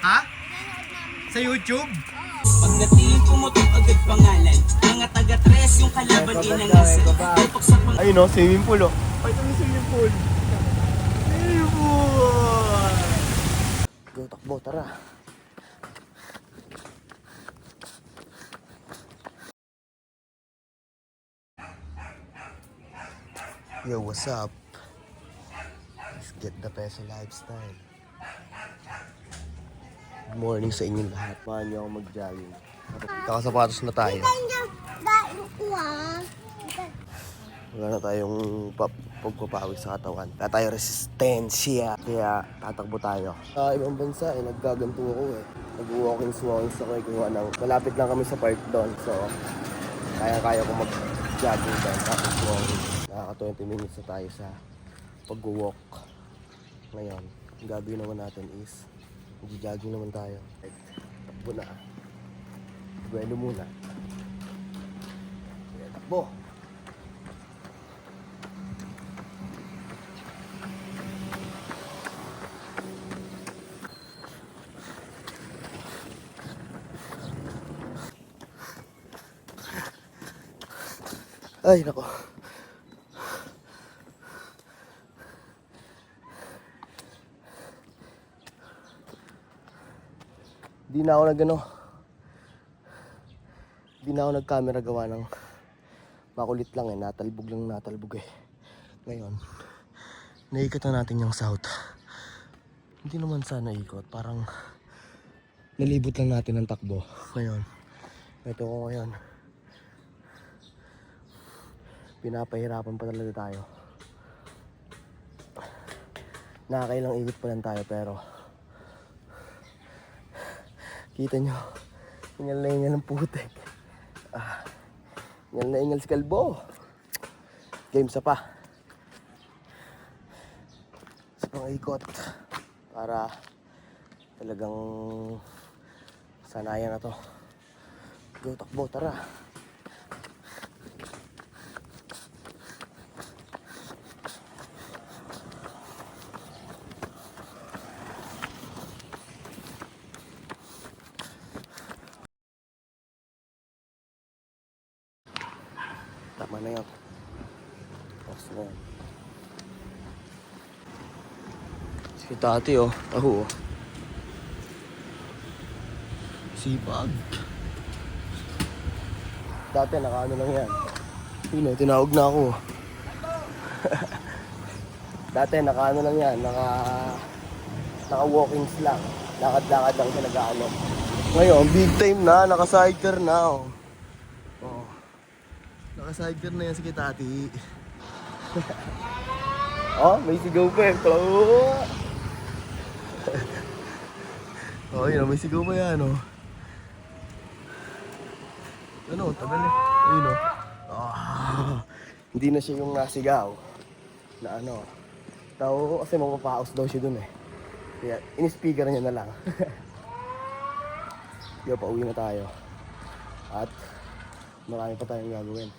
Ha? Sa YouTube? Pagdating pumutok agad pangalan. Mga taga-tres yung kalaban inangasan. Tutok sa pang... Ayun o, swimming pool o. Ay, ito yung swimming pool. Swimming pool! Go, takbo, tara. Yo, what's up? Let's get the peso lifestyle. Good morning sa inyong lahat. Paano niyo ako mag-jogging? Kakasapatos na tayo. Wala na tayong pagpapawis sa katawan. Wala tayong resistensya. Kaya tatakbo tayo. Sa ibang bansa, naggaganto ako eh. Nag-walking-swallings ako eh. Kung anong, malapit lang kami sa park doon. So, kaya-kaya ko mag-jogging doon. Tapos walking. Nakaka 20 minutes na tayo sa pag-walk. Ngayon, ang gagawin naman natin is mag-jogging naman tayo. Like, takbo na. Buwelo muna. Kaya takbo. Ay, nako. Di na ako nag-camera gawa ng makulit lang eh. Natalbog eh. Ngayon, naikot na natin yung south. Hindi naman sana ikot. Parang nalibot lang natin ang takbo. Ngayon, ito ko ngayon. Pinapahirapan pa talaga tayo. Nakakailang ikot pa lang tayo pero kita nyo, ingal na ingal ng putek. Ingal na ingal si Kalbo. Game sa pa. Sa pang-ikot. Para talagang sanayan na to. Go, takbo, tara. Tama na yun. Tapos na yun. Si tati oh. Aho oh. Sipag. Dati nakaano lang yan. Yun oh, tinawag na ako. Dati nakaano lang yan. Naka-walkings lang. Lakad-lakad lang siya nag-ano. Ngayon, big time na. Naka-sidecar na oh. Naka-sidecar na yan si Kitati. Oh, may sigaw pa eh. Oh, yun, may sigaw pa yan, oh. Ano, tagal eh. Ayun, oh. Oh. Hindi na siya yung nasigaw. Na ano. Tao, kasi mapapaos daw siya dun eh. Kaya, in-speaker niya na lang. Yo, pauwi na tayo. At, marami pa tayong gagawin.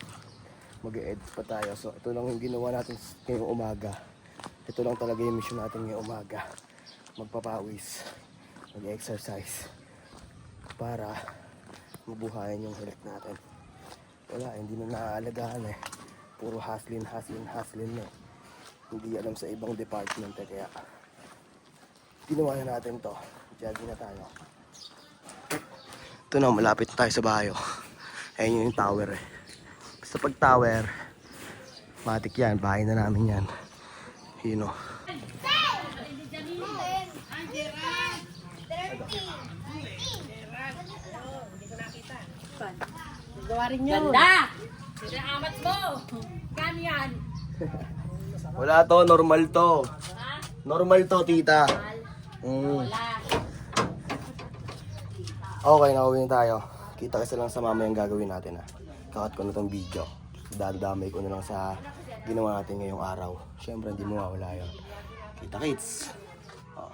Mag-e-edit pa tayo. So, ito lang yung ginawa natin ngayong umaga. Ito lang talaga yung mission natin ngayong umaga. Magpapawis. Mag-exercise. Para mabuhayan yung health natin. Wala, hindi na naaalagaan eh. Puro hustlin na. Hindi alam sa ibang department eh. Kaya, ginawa na natin to. Jogging na tayo. Ito na, malapit na tayo sa bayo. Ayun yung tower eh. Basta pag tower, matik yan, bahay na namin yan. Yun o. Gawa rin yun. Ganda! Sinaamat mo! Kano yan? Wala to, normal to. Normal to, tita. Wala. Okay, nakawin tayo. Kita kasi lang sa mama yung gagawin natin ha. Kakat ko na tong video. Dadamay ko na lang sa ginawa natin ngayong araw. Siyempre hindi mo mawala yun. Kita kits. Oh.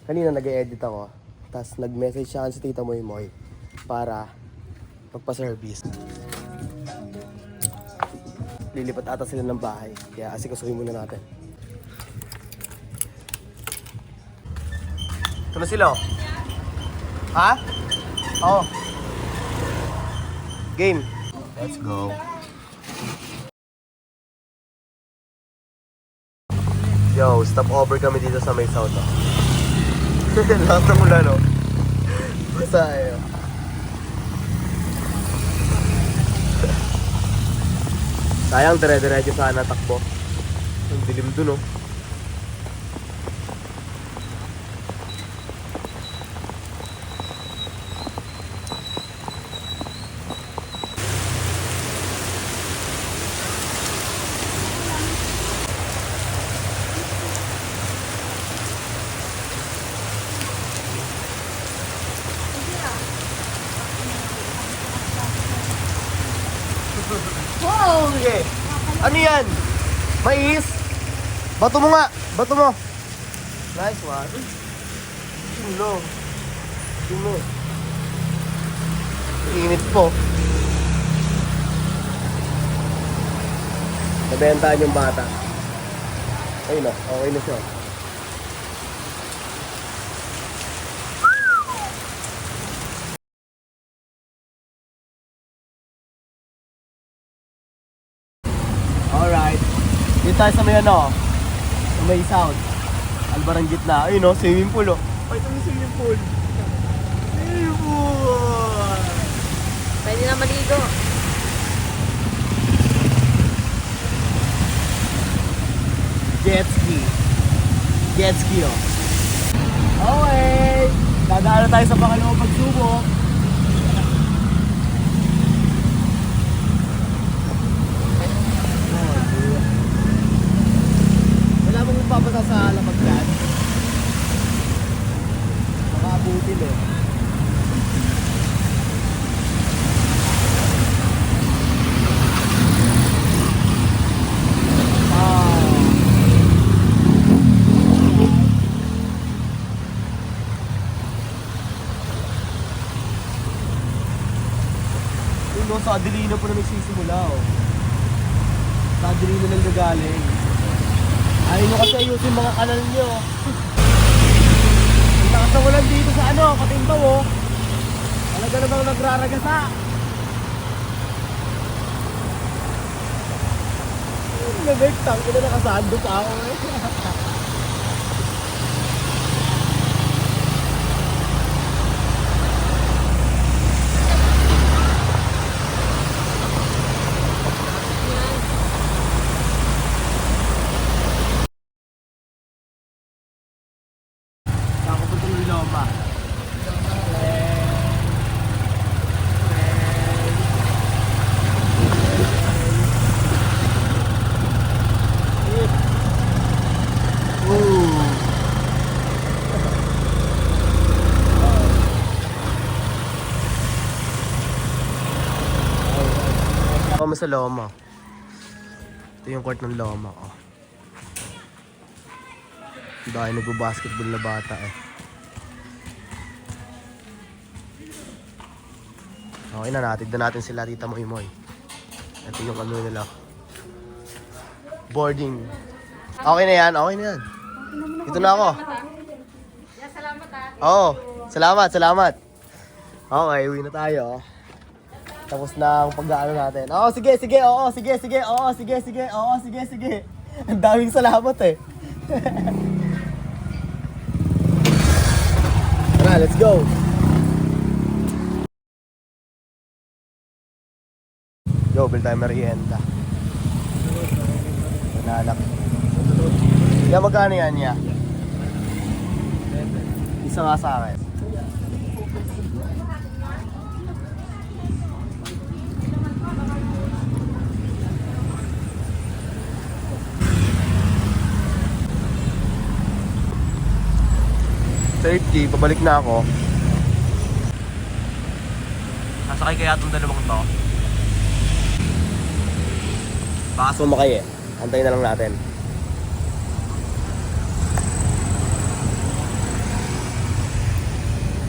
Kanina nag-e-edit ako. Tapos nag-message siya si Tita Moy Moy para magpa-service. Lilipat ata sila ng bahay. Kaya asikasuhin muna natin. Ito na sila, oh. Ha? Oo. Game. Let's go. Yo, stop over kami dito sa may south, oh. Lahat ng ulan, oh. Basta, eh. Sayang, dire-diretso sana takbo. Ang dilim dun, oh. Wow! Sige. Ano yan? Mais? Bato mo nga. Bato mo. Nice one. Tulo. Tulo. Init po. Nabentahan yung bata. Ayun na. Okay na siya. Alright. Dito tayo sa may ano, sa may sound. Albarang gitna. Ayun o, swimming pool o. Ay, ito yung swimming pool. Swimming pool! Pwede na maligo. Jet ski. Jet ski o. Okay. Dadaan na tayo sa pangalawang pagsubok. Wala mong mapapasa sa lamag yan. Makaabutin eh. Yun no, sa Adelino po na nagsisimula oh. Sa Adelino nang gagaling. Ayaw nyo kasi ayusin mga kanal nyo. Ang takas na ulan dito sa ano, Katimbaw oh. Talaga namang nagraragasa. Nabigtang, ina nakasando pa ako eh. Ako po itong Loma. Kami sa Loma. Ito yung court ng Loma. Oh. Dahil nagbo-basketball na bata eh. Okay na, natid na natin sila Tita Moy. Ito yung ano nila. Boarding. Okay na yan, okay na yan. Dito na ako. Salamat ha. Oo, salamat. Okay, uwi na tayo. Tapos na ang pag-aano natin. Oo, sige. Ang daming salamat eh. Tara, let's go. Yo, bil tayo merienda. Bananak. Kaya magkano yan niya? Isa nga sa akin. $30, pabalik na ako. Nasakay kaya itong dalawang to. Baka sumakay eh. Antayin na lang natin.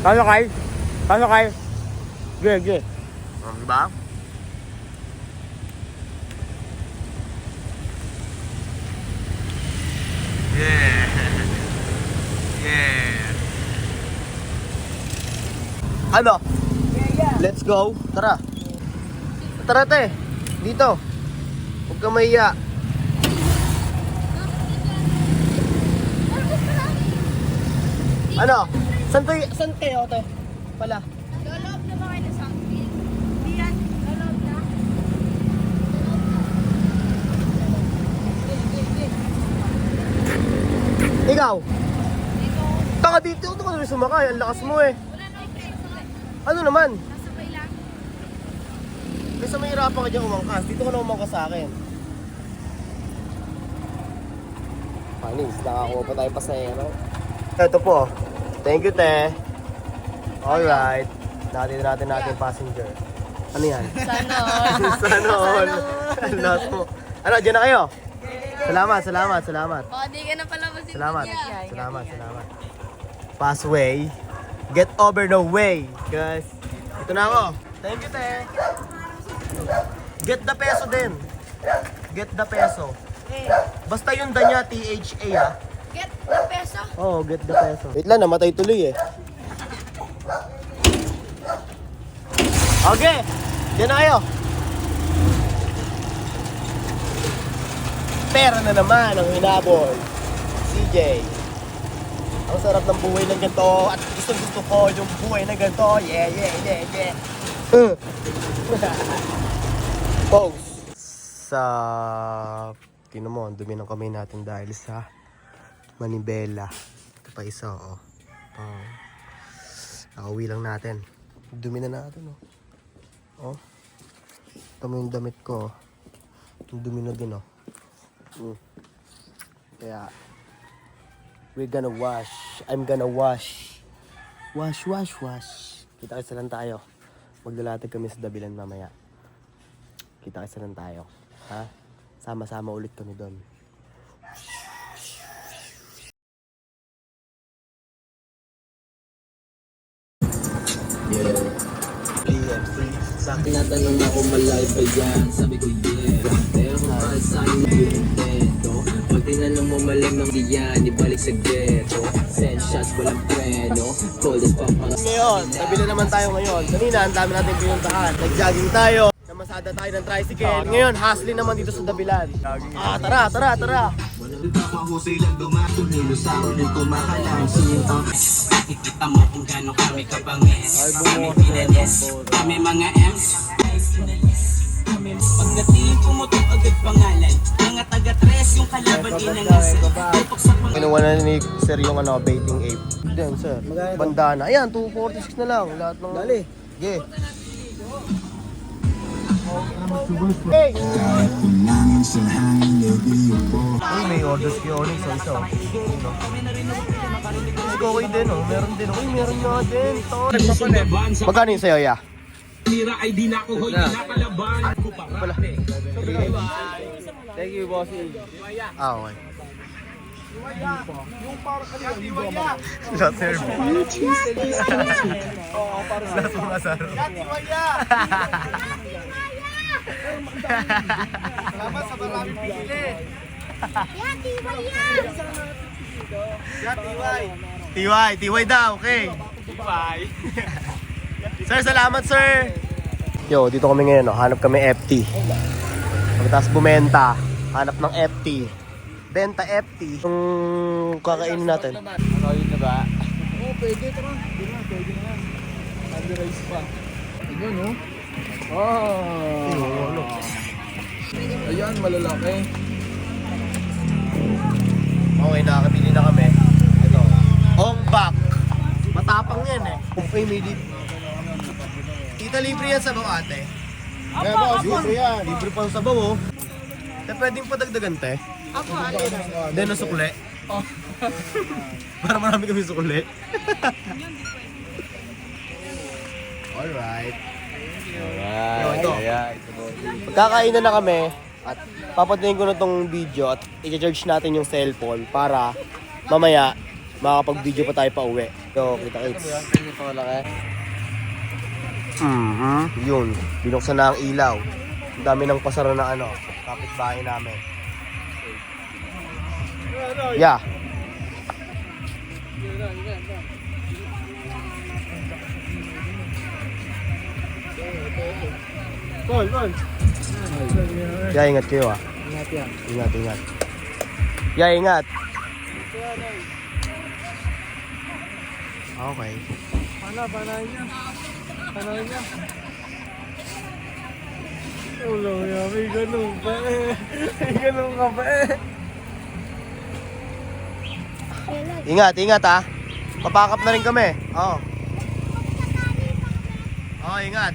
Pasokay. Sige. Diba? Yeah. Ano? Let's go. Tara. Tara te. Dito. Huwag ka mahiya. Ano? Saan kayo te? Pala. Lolob na ba kayo na something? Hindi yan. Lolob na. Ikaw? Taka dito. Ito ka na rin sumakay. Ang lakas mo eh. Wala na kayo. Ano naman? Nasabay lang. Kasi mahirapan ka dyan umangkas. Dito ka na umangkas sa akin. Panis, nakakuha pa tayo pasahero. Ito po. Thank you, te. Alright. Natin passenger. Ano yan? Sana all. Sana all. Last mo. Ano, dyan na kayo? Salamat. Baka di ka na pala masin. Salamat. Passway. Get over the way. Guys, ito na ako. Thank you, te. Get the peso din. Get the peso. Basta yung danya, THA ha. Get the peso. Oo, get the peso. Wait lang, namatay tuloy eh. Okay, dyan na kayo. Pera na naman ang hinabol. CJ. Ang sarap ng buhay ng ganito at gusto ko yung buhay ng ganito. Yeah. Pose. Sa tino mo, ang dumi ng kamay natin dahil sa manibela. Ito pa isa, oh. Nakauwi lang natin. Dumi na natin, oh. Oh. Ito mo yung damit ko, oh. Yung dumi na din, oh. Kaya, we're gonna wash. I'm gonna wash. Wash. Kita-kita lang tayo. Maglalatag kami sa Dabilan mamaya. Kita-kita lang tayo. Ha? Sama-sama ulit kami doon. Tinatanong ako malay ba yan? Sabi ko yeah. Pero kung para sa'yo intento, pag tinanong mo malamang di yan, ibalik sa ghetto. Send shots, walang preno. Cold as papang. Ngayon, Dabilan naman tayo ngayon. Kanina, ang dami natin pinuntahan. Nag-jogging tayo. Namasada tayo ng tricycle. Ngayon, hustling naman dito sa Dabilan. Tara. Mahusay lang dumatunilo sa ulit kumakalang siyang. Nakikita mo kung gano'n kami kabangis. Kami pinalis, kami mga M's. Pagdating pumutok agad pangalan. Mga taga-tres yung kalaban inangasan. Tutok sa pang... Kinuha na ni Sir yung baiting ape. Then, sir. Bandana. Ayan, 246 na lang. Lahat ng... Dali. Okay. Hey! Uy, may orders kay Onyx. So, isa. Okay din, oh. Meron din. Uy, meron nga din. Magkano yung sa'yo, ya? Tira ay di na ako hoy, nakalaban ko pa. Pala. Thank you, bossy. Okay. Not sir. Lahat mo masarap. Salamat sa maraming pili. Tiway daw, okay. Bye. Sir, salamat sir. Yo, dito kami ngayon, no? Hanap kami FT. Pagkatapos bumenta, hanap ng FT. Benta FT. Yung kakainin natin. Ano yun na ba? Oo, pwede. Tara. Pwede na yan. Under-rice pa. Ito, no? Ano? Ayan, malalaki. Okay, nakakabili na kami. Ito. Hongbak. Matapang yan eh. Okay, may Tita, libre yan sabaw ate. Libre yan. Libre pa ang sabaw oh. Pwedeng padagdagan te. Then na sukle. Para marami kami sukle. Alright. Ito. Pagkakainan na kami at papatayin ko na tong video at i-charge natin yung cellphone para mamaya makakapag-video pa tayo pa uwi. So, kita-kits. Yun. Binuksan na ang ilaw. Ang dami ng pasara na kapitbahay namin. Yeah. Call. Yeah, ingat kayo ah. Ingat yan. Ingat. Yeah, ingat. Okay. Panahin niya. Ulo niya, may ganun pa eh. May ganun ka pa eh. Ingat ah. Papakap na rin kami. Oo. Oo, ingat.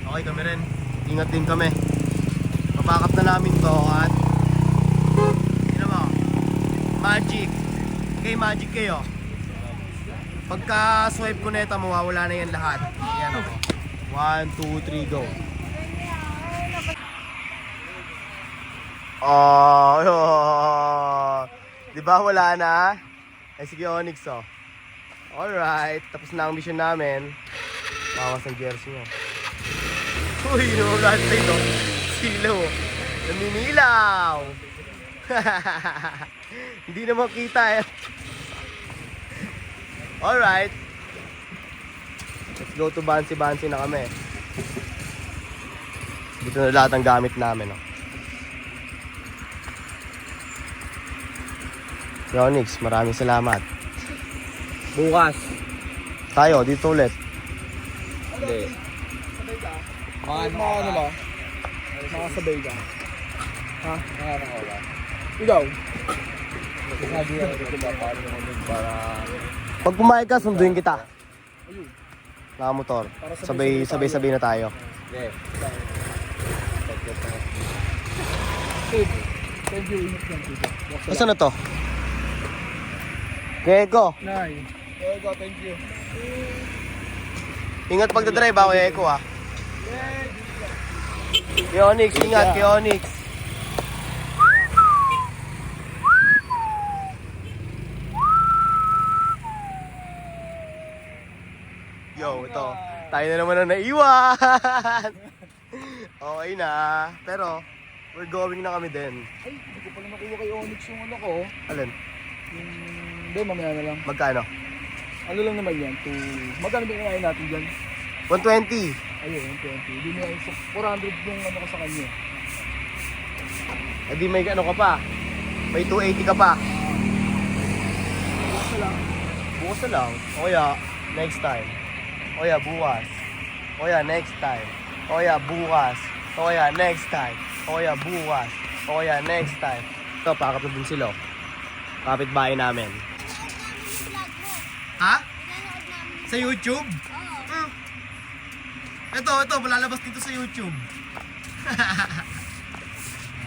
Okay kami rin. Ingat din kami. Papakap na namin to at yun mo. Magic. Okay, magic kayo. Pagka swipe ko neta, mawawala na yan lahat. Yan ako. 1, 2, 3, go. Oh, di ba wala na? Ay sige Onyx oh. Alright, tapos na ang mission namin. Bawas ang jersey nyo. Uy, naman ito. Silo. Naminilaw. Hindi na makita eh. Alright. Let's go to Bansi na kami. Dito na lahat ang gamit namin. Oh. Onyx, maraming salamat. Bukas. Tayo, dito ulit. Hindi. Mga ano ba? Makasabay ka. Ha? Nakano ka ba? Ikaw? Sabi yan, ito ba? Paano naman para... Pag pumayag ka, sunduin kita. Nakamotor. Sabay na tayo. Hindi. Thank you, ingat yan, tito. Asa na to? Keko. Nay. Ego, thank you. Ingat pagdadrive ako, Eko ah. Kay Onyx, ingat kay Onyx. Yo, ito. Tayo na naman ang naiwan. Okay na. Pero, we're going na kami din. Ay, hindi ko pala nakuha kay Onyx yung ano ko. Alin? Yung... Hindi, mamaya na lang. Magkano? Ano lang naman yan? Magkano ba kinain natin dyan? 120. Ayun, 20. Hindi mo yung 400 yung ano ko sa kanya. Eh di may ano ka pa. May 280 ka pa. Bukas na lang. Bukas na lang. O kaya, next time. O kaya, bukas. O kaya, next time. O kaya, bukas. O kaya, next time. O kaya, bukas. O kaya, next time. Ito, pakap na din sila. Kapit bahay namin. Ha? Sa YouTube? Oo. Ito, malalabas dito sa YouTube.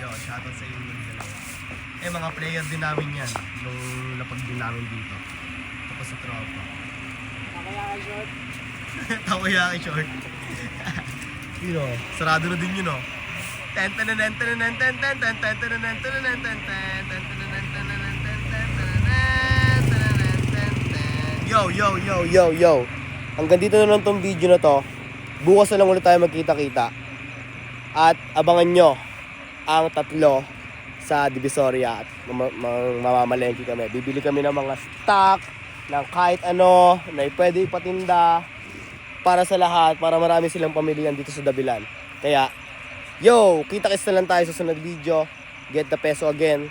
Yo, shoutout sa inyo yung dalawa. Eh, mga player din namin yan. Nung lapag din namin dito. Tapos sa tropa. Takoyaki short. Yun o, sarado na din yun o. Yo. Hanggang dito na lang tong video na to. Bukas na lang ulit tayo magkita-kita. At abangan nyo ang 3 sa Divisoria at mamamalengke kami. Bibili kami ng mga stock, ng kahit ano, na pwede ipatinda para sa lahat, para marami silang pamilihan dito sa Dabilan. Kaya, yo, kita-kits na lang tayo sa sunod video. Get the peso again.